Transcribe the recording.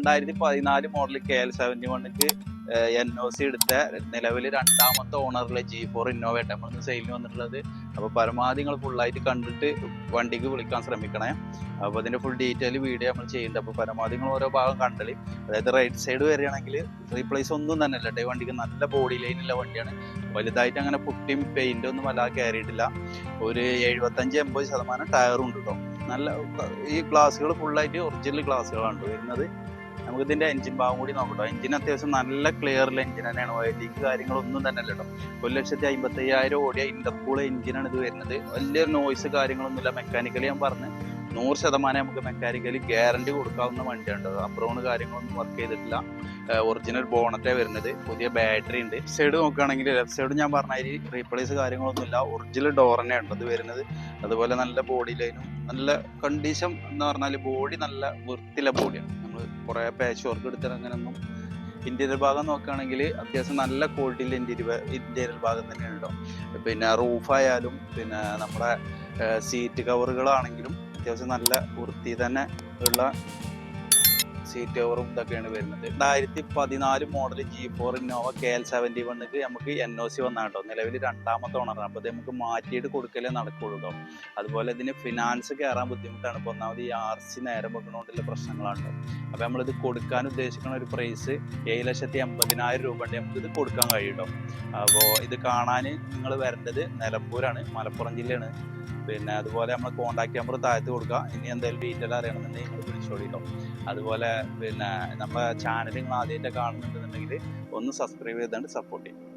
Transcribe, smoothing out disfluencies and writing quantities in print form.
2014 model KL71ക്ക് NOC എടുത്ത നിലവിൽ രണ്ടാമത്തെ ഓണറിലെ G4 ഇന്നോവ നമ്മളിന്ന് സെയിലിന് വന്നിട്ടുള്ളത്. അപ്പോൾ പരമാവധി നിങ്ങൾ ഫുള്ളായിട്ട് കണ്ടിട്ട് വണ്ടിക്ക് വിളിക്കാൻ ശ്രമിക്കണേ. അപ്പോൾ അതിൻ്റെ ഫുൾ ഡീറ്റെയിൽ വീഡിയോ നമ്മൾ ചെയ്യുന്നുണ്ട്. അപ്പോൾ പരമാവധി നിങ്ങൾ ഓരോ ഭാഗം കണ്ടളി. അതായത് റൈറ്റ് സൈഡ് വരികയാണെങ്കിൽ റീപ്ലേസ് ഒന്നും തന്നെ അല്ല കേട്ടോ. ഈ വണ്ടിക്ക് നല്ല ബോഡി ലൈനുള്ള വണ്ടിയാണ്. വലുതായിട്ട് അങ്ങനെ പുട്ടിയും പെയിൻ്റ് ഒന്നും വല്ലാതെ കയറിയിട്ടില്ല. ഒരു 75-80% ടയറും ഉണ്ട് കേട്ടോ. നല്ല ഈ ഗ്ലാസ്സുകൾ ഫുള്ളായിട്ട് ഒറിജിനൽ ഗ്ലാസ്സുകളാണ് വരുന്നത്. നമുക്ക് ഇതിന്റെ എഞ്ചിൻ ഭാഗം കൂടി നോക്കട്ടോ. എഞ്ചിൻ അത്യാവശ്യം നല്ല ക്ലിയറിലെ എഞ്ചിൻ തന്നെയാണ്. വൈദ്യുതി കാര്യങ്ങളൊന്നും തന്നെ അല്ല കേട്ടോ. 1,55,000 ഓടിയ ഇന്റർകൂൾ എഞ്ചിനാണ് ഇത് വരുന്നത്. വലിയൊരു നോയ്സ് കാര്യങ്ങളൊന്നുമില്ല. മെക്കാനിക്കലി ഞാൻ പറഞ്ഞ് 100% നമുക്ക് മെക്കാനിക്കലി ഗ്യാരണ്ടി കൊടുക്കാവുന്ന വണ്ടിയാണ്. അബ്രോണ് കാര്യങ്ങളൊന്നും വർക്ക് ചെയ്തിട്ടില്ല. ഒറിജിനൽ ബോണറ്റേ വരുന്നത്. പുതിയ ബാറ്ററി ഉണ്ട്. സൈഡ് നോക്കുകയാണെങ്കിൽ ലെഫ്റ്റ് സൈഡ് ഞാൻ പറഞ്ഞാൽ റീപ്ലേസ് കാര്യങ്ങളൊന്നുമില്ല. ഒറിജിനൽ ഡോർ തന്നെയാണ് ഇത് വരുന്നത്. അതുപോലെ നല്ല ബോഡി ലൈനും നല്ല കണ്ടീഷൻ എന്ന് പറഞ്ഞാൽ ബോഡി നല്ല വൃത്തിയുള്ള ബോഡിയാണ്. നമ്മൾ കുറേ പാച്ച് വർക്ക് എടുത്തിട്ട് അങ്ങനെയൊന്നും. ഇന്റീരിയർ ഭാഗം നോക്കുകയാണെങ്കിൽ അത്യാവശ്യം നല്ല ക്വാളിറ്റിയിൽ ഇന്റീരിയർ ഭാഗം തന്നെയാണ് കേട്ടോ. പിന്നെ റൂഫായാലും പിന്നെ നമ്മുടെ സീറ്റ് കവറുകളാണെങ്കിലും അത്യാവശ്യം നല്ല വൃത്തി തന്നെ ഉള്ള സീറ്റ് കവറും ഇതൊക്കെയാണ് വരുന്നത്. 2014 മോഡൽ G4 ഇന്നോവ KL71ക്ക് നമുക്ക് NOC വന്നാണ് കേട്ടോ. നിലവിൽ രണ്ടാമത്തെ ഓണറാണ്. അപ്പോൾ ഇത് നമുക്ക് മാറ്റിയിട്ട് കൊടുക്കലേ നടക്കുള്ളൂ കേട്ടോ. അതുപോലെ ഇതിന് ഫിനാൻസ് കയറാൻ ബുദ്ധിമുട്ടാണ്. ഇപ്പോൾ ഒന്നാമത് ഈ RC നേരം വെക്കണോണ്ടുള്ള പ്രശ്നങ്ങളാണ് കേട്ടോ. അപ്പോൾ നമ്മളിത് കൊടുക്കാൻ ഉദ്ദേശിക്കുന്ന ഒരു പ്രൈസ് 7,80,000 രൂപ ഉണ്ട്. നമുക്കിത് കൊടുക്കാൻ കഴിയും കേട്ടോ. അപ്പോൾ ഇത് കാണാൻ നിങ്ങൾ വരേണ്ടത് നിലമ്പൂരാണ്, മലപ്പുറം ജില്ലയാണ്. പിന്നെ അതുപോലെ നമ്മൾ കോൺടാക്ട് നമ്പർ താഴത്ത് കൊടുക്കുക. ഇനി എന്തെങ്കിലും ഡീറ്റെയിൽ അറിയണമെന്നുണ്ടെങ്കിൽ നിങ്ങൾ വിളിച്ചോളി കേട്ടോ. അതുപോലെ പിന്നെ നമ്മുടെ ചാനൽ നിങ്ങൾ ആദ്യമായിട്ട് കാണുന്നുണ്ടെന്നുണ്ടെങ്കിൽ ഒന്ന് സബ്സ്ക്രൈബ് ചെയ്തുകൊണ്ട് സപ്പോർട്ട് ചെയ്യും.